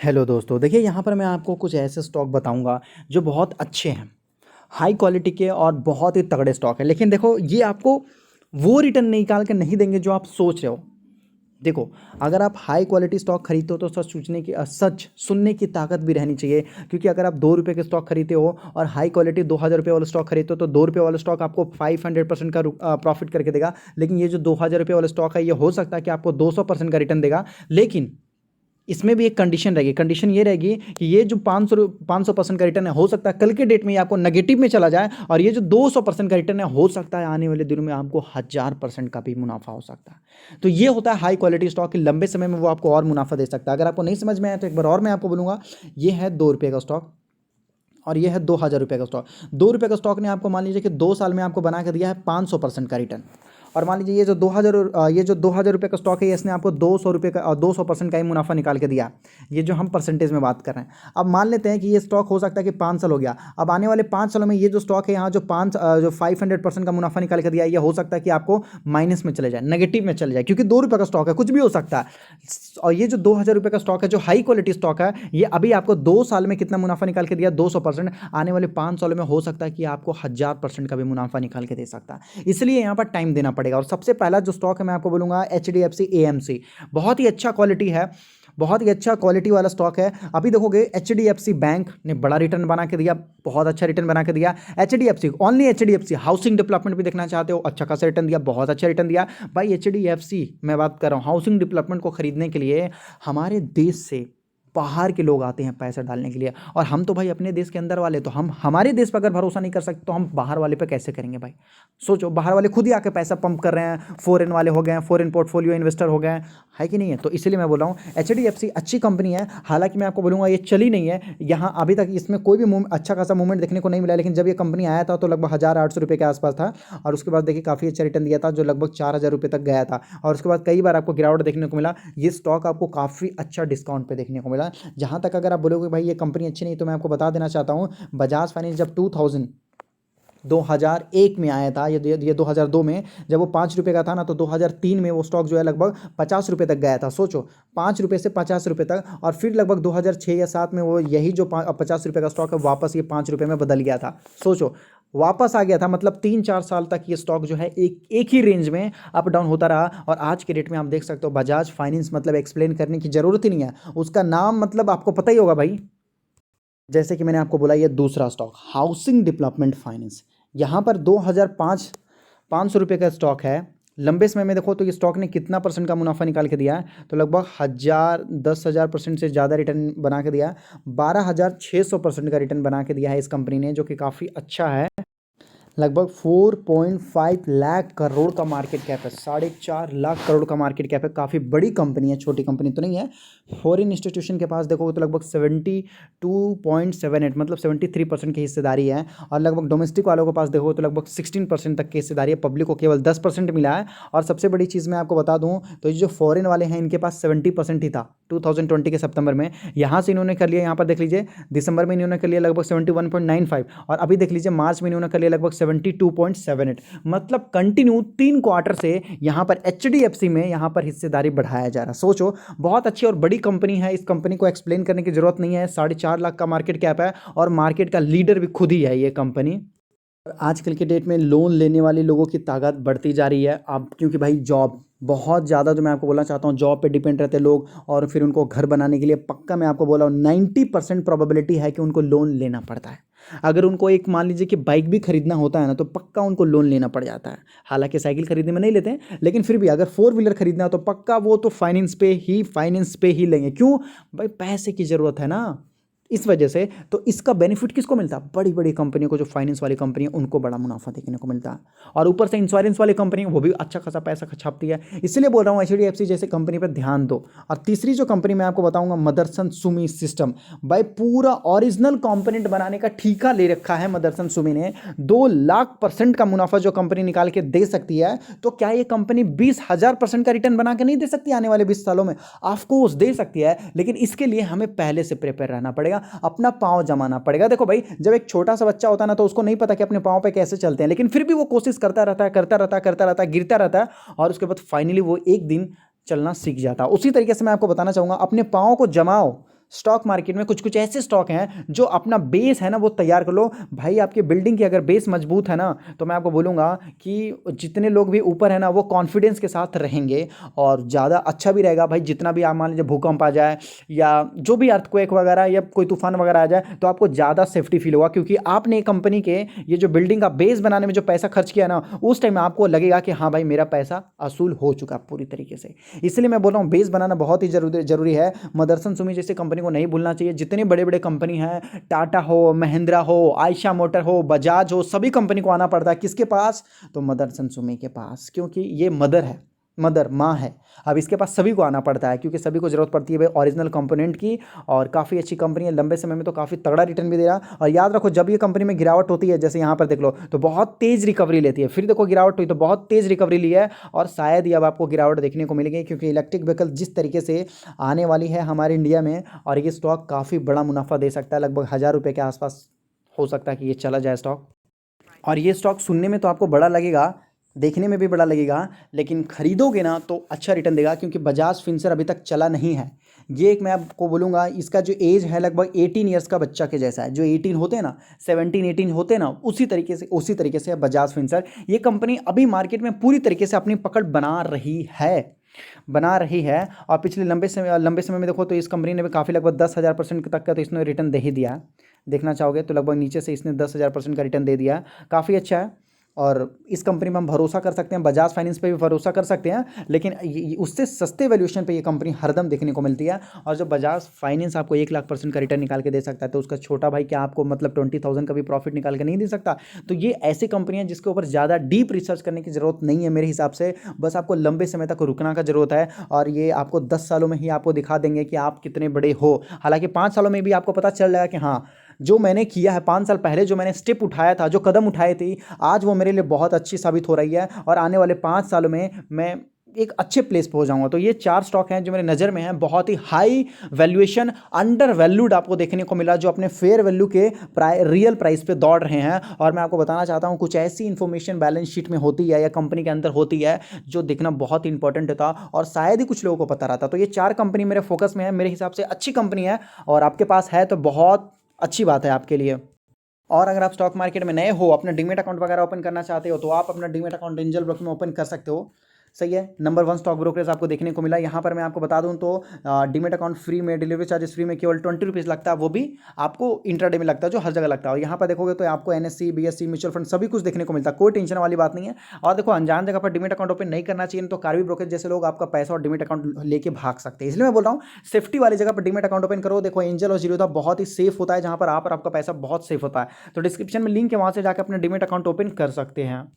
Hello दोस्तों, देखिए यहाँ पर मैं आपको कुछ ऐसे स्टॉक बताऊंगा जो बहुत अच्छे हैं, हाई क्वालिटी के और बहुत ही तगड़े स्टॉक है। लेकिन देखो, ये आपको वो रिटर्न निकाल के नहीं देंगे जो आप सोच रहे हो। देखो, अगर आप हाई क्वालिटी स्टॉक खरीदते हो तो सच सुनने की ताकत भी रहनी चाहिए। क्योंकि अगर आप 2 रुपये के स्टॉक खरीदते हो और हाई क्वालिटी 2,000 रुपये वाला स्टॉक खरीदते हो तो 2 रुपये वाला स्टॉक आपको 500% का प्रॉफिट करके देगा। लेकिन ये जो 2,000 रुपये वाला स्टॉक है, ये हो सकता है कि आपको 200% का रिटर्न देगा। लेकिन इसमें भी एक कंडीशन रहेगी। कंडीशन ये रहेगी कि ये जो 500% का रिटर्न है, हो सकता है कल के डेट में ये आपको नेगेटिव में चला जाए। और ये जो 200% का रिटर्न है, हो सकता है आने वाले दिनों में आपको 1,000% का भी मुनाफा हो सकता है। तो ये होता है हाई क्वालिटी स्टॉक, कि लंबे समय में वो आपको और मुनाफा दे सकता है। अगर आपको नहीं समझ में आया तो एक बार और मैं आपको बोलूँगा। ये है 2 रुपये का स्टॉक और ये है 2,000 रुपये का स्टॉक। 2 रुपये का स्टॉक ने आपको मान लीजिए कि 2 साल में आपको बना के दिया है 500% का रिटर्न। और मान लीजिए ये जो 2,000 रुपये का स्टॉक है, इसने आपको 200 रुपये का 200% का ही मुनाफा निकाल के दिया। ये जो हम परसेंटेज में बात कर रहे हैं, अब मान लेते हैं कि ये स्टॉक हो सकता है कि 5 साल हो गया। अब आने वाले 5 सालों में ये जो स्टॉक है, यहाँ जो 500% का मुनाफा निकाल के दिया, ये हो सकता है कि आपको माइनस में चले जाए, नेगेटिव में चले जाए। क्योंकि 2 रुपये का स्टॉक है, कुछ भी हो सकता है। और ये जो 2,000 रुपये का स्टॉक है, जो हाई क्वालिटी स्टॉक है, ये अभी आपको 2 साल में कितना मुनाफा निकाल के दिया? 200%। आने वाले 5 सालों में हो सकता है कि आपको 1,000% का भी मुनाफा निकाल के दे सकता है। इसलिए यहाँ पर टाइम देना पड़ेगा। और सबसे पहला जो स्टॉक है मैं आपको बोलूँगा HDFC AMC। बहुत ही अच्छा क्वालिटी है, बहुत ही अच्छा क्वालिटी वाला स्टॉक है। अभी देखोगे HDFC बैंक ने बड़ा रिटर्न बना के दिया, बहुत अच्छा रिटर्न बना के दिया। ओनली HDFC हाउसिंग डेवलपमेंट भी देखना चाहते हो, अच्छा खासा रिटर्न दिया, बहुत अच्छा रिटर्न दिया भाई। HDFC मैं बात कर रहा हूँ, हाउसिंग डेवलपमेंट को खरीदने के लिए हमारे देश से बाहर के लोग आते हैं पैसा डालने के लिए। और हम तो भाई अपने देश के अंदर वाले, तो हम हमारे देश पर अगर भरोसा नहीं कर सकते तो हम बाहर वाले पे कैसे करेंगे भाई? सोचो, बाहर वाले खुद ही आके पैसा पंप कर रहे हैं, फॉरेन वाले हो गए हैं, फॉरेन पोर्टफोलियो इन्वेस्टर हो गए हैं, है कि नहीं है? तो इसलिए मैं बोल रहा हूँ HDFC अच्छी कंपनी है। हालांकि मैं आपको बोलूँगा ये चली नहीं है, यहाँ अभी तक इसमें कोई भी अच्छा खासा मूवमेंट देखने को नहीं मिला। लेकिन जब ये कंपनी आया था तो लगभग 1,800 रुपये के आसपास था। और उसके बाद देखिए काफ़ी अच्छा रिटर्न दिया था, जो लगभग 4,000 रुपये तक गया था। और उसके बाद कई बार आपको गिरावट देखने को मिला। ये स्टॉक आपको काफ़ी अच्छा डिस्काउंट पे देखने को मिला। जहाँ तक अगर आप बोलोगे भाई ये कंपनी अच्छी नहीं, तो मैं आपको बता देना चाहता हूँ, बजाज फाइनेंस जब 2001 में आया था, ये 2002 में जब वो 5 रुपये का था ना, तो 2003 में वो स्टॉक जो है लगभग 50 रुपये तक गया था। सोचो, 5 रुपये से 50 रुपये तक। और फिर लगभग 2006 या 7 में वो यही जो 50 रुपये का स्टॉक है, वापस ये 5 रुपये में बदल गया था। सोचो, वापस आ गया था। मतलब 3-4 साल तक ये स्टॉक जो है एक ही रेंज में अप डाउन होता रहा। और आज के डेट में आप देख सकते हो, बजाज फाइनेंस मतलब एक्सप्लेन करने की ज़रूरत ही नहीं है, उसका नाम मतलब आपको पता ही होगा भाई। जैसे कि मैंने आपको बोला, ये दूसरा स्टॉक हाउसिंग डेवलपमेंट फाइनेंस, यहाँ पर 500 रुपये का स्टॉक है। लंबे समय में देखो तो ये स्टॉक ने कितना परसेंट का मुनाफा निकाल के दिया है? तो लगभग 10,000% से ज़्यादा रिटर्न बना के दिया। 12,600% का रिटर्न बना के दिया है इस कंपनी ने, जो कि काफ़ी अच्छा है। लगभग 4.5 लाख करोड़ का मार्केट कैप है, 4.5 लाख करोड़ का मार्केट कैप है। काफ़ी बड़ी कंपनी है, छोटी कंपनी तो नहीं है। फॉरेन इंस्टीट्यूशन के पास देखोगे तो लगभग 72.78 मतलब 73% की हिस्सेदारी है। और लगभग डोमेस्टिक वालों के पास देखोगे तो लगभग 16% तक की हिस्सेदारी है। पब्लिक को केवल 10% मिला है। और सबसे बड़ी चीज़ मैं आपको बता दूं, तो ये जो फॉरेन वाले हैं, इनके पास 70% ही था 2020 के सितंबर में। यहाँ से इन्होंने कर लिया, यहाँ पर देख लीजिए, दिसंबर में इन्होंने कर लिया लगभग 71.95। और अभी देख लीजिए मार्च में इन्होंने कर लिया लगभग 72.78। मतलब कंटिन्यू 3 क्वार्टर से यहाँ पर HDFC में यहाँ पर हिस्सेदारी बढ़ाया जा रहा है। सोचो, बहुत अच्छी और बड़ी कंपनी है। इस कंपनी को एक्सप्लेन करने की जरूरत नहीं है। 4.5 लाख का मार्केट कैप है और मार्केट का लीडर भी खुद ही है ये कंपनी। आजकल के डेट में लोन लेने वाले लोगों की तादाद बढ़ती जा रही है अब, क्योंकि भाई जॉब बहुत ज़्यादा, जो मैं आपको बोलना चाहता हूँ, जॉब पे डिपेंड रहते हैं लोग। और फिर उनको घर बनाने के लिए पक्का मैं आपको बोला हूँ 90% प्रोबेबिलिटी है कि उनको लोन लेना पड़ता है। अगर उनको एक मान लीजिए कि बाइक भी खरीदना होता है ना, तो पक्का उनको लोन लेना पड़ जाता है। हालांकि साइकिल खरीदने में नहीं लेते हैं, लेकिन फिर भी अगर 4 व्हीलर खरीदना है तो पक्का वो तो फाइनेंस पे ही लेंगे। क्यों भाई? पैसे की ज़रूरत है ना, इस वजह से। तो इसका बेनिफिट किसको मिलता है? बड़ी बड़ी कंपनियों को, जो फाइनेंस वाली कंपनी है, उनको बड़ा मुनाफा देखने को मिलता है। और ऊपर से इंश्योरेंस वाली कंपनी वो भी अच्छा खासा पैसा छापती है। इसलिए बोल रहा हूँ HDFC जैसे कंपनी पर ध्यान दो। और तीसरी जो कंपनी मैं आपको बताऊंगा, मदरसन सुमी सिस्टम। भाई पूरा ओरिजिनल कंपोनेंट बनाने का ठेका ले रखा है मदरसन सुमी ने। 2 लाख% का मुनाफा जो कंपनी निकाल के दे सकती है, तो क्या ये कंपनी 20,000% का रिटर्न बना के नहीं दे सकती आने वाले 20 सालों में? ऑफकोर्स दे सकती है, लेकिन इसके लिए हमें पहले से प्रिपेयर रहना पड़ेगा, अपना पांव जमाना पड़ेगा। देखो भाई, जब एक छोटा सा बच्चा होता है ना, तो उसको नहीं पता कि अपने पांव पे कैसे चलते हैं, लेकिन फिर भी वो कोशिश करता रहता है, गिरता रहता है, और उसके बाद फाइनली वो एक दिन चलना सीख जाता है। उसी तरीके से मैं आपको बताना चाहूंगा, अपने पांव को जमाओ, स्टॉक मार्केट में कुछ कुछ ऐसे स्टॉक हैं जो अपना बेस है ना वो तैयार कर लो भाई। आपके बिल्डिंग की अगर बेस मजबूत है ना तो मैं आपको बोलूँगा कि जितने लोग भी ऊपर है ना वो कॉन्फिडेंस के साथ रहेंगे और ज़्यादा अच्छा भी रहेगा भाई। जितना भी आप मान लीजिए भूकंप आ जाए या जो भी अर्थक्वेक वगैरह या कोई तूफान वगैरह आ जाए तो आपको ज़्यादा सेफ्टी फील होगा, क्योंकि आपने कंपनी के ये जो बिल्डिंग का बेस बनाने में जो पैसा खर्च किया ना उस टाइम आपको लगेगा कि हाँ भाई मेरा पैसा असूल हो चुका पूरी तरीके से। इसलिए मैं बोल रहा हूँ बेस बनाना बहुत ही जरूरी है। मदरसन सुमी जैसे कंपनी को नहीं भूलना चाहिए। जितने बड़े बड़े कंपनी हैं, टाटा हो, महिंद्रा हो, आयशा मोटर हो, बजाज हो, सभी कंपनी को आना पड़ता है किसके पास? तो मदरसन सुमी के पास, क्योंकि ये मदर है, मदर माँ है। अब इसके पास सभी को आना पड़ता है क्योंकि सभी को ज़रूरत पड़ती है भाई ओरिजिनल कंपोनेंट की। और काफ़ी अच्छी कंपनी है, लंबे समय में तो काफ़ी तगड़ा रिटर्न भी दे रहा। और याद रखो जब ये कंपनी में गिरावट होती है, जैसे यहाँ पर देख लो, तो बहुत तेज़ रिकवरी लेती है। फिर देखो गिरावट हुई तो बहुत तेज़ रिकवरी ली है और शायद ही अब आपको गिरावट देखने को मिलेगी, क्योंकि इलेक्ट्रिक व्हीकल जिस तरीके से आने वाली है हमारे इंडिया में, और ये स्टॉक काफ़ी बड़ा मुनाफा दे सकता है, लगभग 1000 रुपये के आसपास हो सकता है कि ये चला जाए स्टॉक। और ये स्टॉक सुनने में तो आपको बड़ा लगेगा, देखने में भी बड़ा लगेगा, लेकिन खरीदोगे ना तो अच्छा रिटर्न देगा, क्योंकि बजाज फिनसर्व अभी तक चला नहीं है। ये एक मैं आपको बोलूँगा, इसका जो एज है लगभग 18 ईयर्स का बच्चा के जैसा है। जो 18 होते हैं ना, 17-18 होते हैं ना, उसी तरीके से बजाज फिनसर्व। ये कंपनी अभी मार्केट में पूरी तरीके से अपनी पकड़ बना रही है। और पिछले लंबे समय में देखो तो इस कंपनी ने भी काफ़ी लगभग 10,000% तक का तो इसने रिटर्न दे ही दिया है। देखना चाहोगे तो लगभग नीचे से इसने 10,000% का रिटर्न दे दिया है, काफ़ी अच्छा है। और इस कंपनी में हम भरोसा कर सकते हैं, बजाज फाइनेंस पे भी भरोसा कर सकते हैं, लेकिन उससे सस्ते वैल्यूएशन पे ये कंपनी हरदम देखने को मिलती है। और जब बजाज फाइनेंस आपको 1,00,000% का रिटर्न निकाल के दे सकता है तो उसका छोटा भाई क्या आपको मतलब 20,000 का भी प्रॉफिट निकाल के नहीं दे सकता? तो ये ऐसी कंपनी है जिसके ऊपर ज़्यादा डीप रिसर्च करने की ज़रूरत नहीं है मेरे हिसाब से। बस आपको लंबे समय तक रुकना का ज़रूरत है, और ये आपको 10 सालों में ही आपको दिखा देंगे कि आप कितने बड़े हो। हालांकि 5 सालों में भी आपको पता चल जाएगा कि हाँ, जो मैंने किया है 5 साल पहले, जो मैंने स्टेप उठाया था, जो कदम उठाए थे, आज वो मेरे लिए बहुत अच्छी साबित हो रही है, और आने वाले 5 सालों में मैं एक अच्छे प्लेस पे हो जाऊंगा। तो ये 4 स्टॉक हैं जो मेरे नज़र में हैं, बहुत ही हाई वैल्यूएशन, अंडर वैल्यूड आपको देखने को मिला, जो अपने फेयर वैल्यू के रियल प्राइस पे दौड़ रहे हैं। और मैं आपको बताना चाहता हूं कुछ ऐसी इंफॉर्मेशन बैलेंस शीट में होती है या कंपनी के अंदर होती है जो देखना बहुत इंपॉर्टेंट होता, और शायद ही कुछ लोगों को पता रहता। तो ये 4 कंपनी मेरे फोकस में है, मेरे हिसाब से अच्छी कंपनी है, और आपके पास है तो बहुत अच्छी बात है आपके लिए। और अगर आप स्टॉक मार्केट में नए हो, अपना डीमेट अकाउंट वगैरह ओपन करना चाहते हो, तो आप अपना डीमेट अकाउंट एंजल ब्रोकिंग में ओपन कर सकते हो। सही है, नंबर 1 स्टॉक ब्रोकरेज आपको देखने को मिला। यहाँ पर मैं आपको बता दूं तो डीमेट अकाउंट फ्री में, डिलीवरी चार्जेस फ्री में, केवल 20 रुपीज़ लगता है, वो भी आपको इंट्राडे में लगता है, जो हर जगह लगता है। और यहाँ पर देखोगे तो आपको एनएससी, बीएससी, म्यूचुअल फंड सभी कुछ देखने को मिलता है, कोई टेंशन वाली बात नहीं है। और देखो अनजान जगह पर डीमेट अकाउंट ओपन नहीं करना चाहिए, तो कार्वी ब्रोकरेज जैसे लोग आपका पैसा और डीमेट अकाउंट लेके भाग सकते हैं। इसलिए मैं बोल रहा हूँ सेफ्टी वाली जगह पर डीमेट अकाउंट ओपन करो। देखो एंजल और जीरोधा बहुत ही सेफ होता है, जहाँ पर आप और आपका पैसा बहुत सेफ होता है। तो डिस्क्रिप्शन में लिंक है, वहाँ से जाकर अपना डीमेट अकाउंट ओपन कर सकते हैं।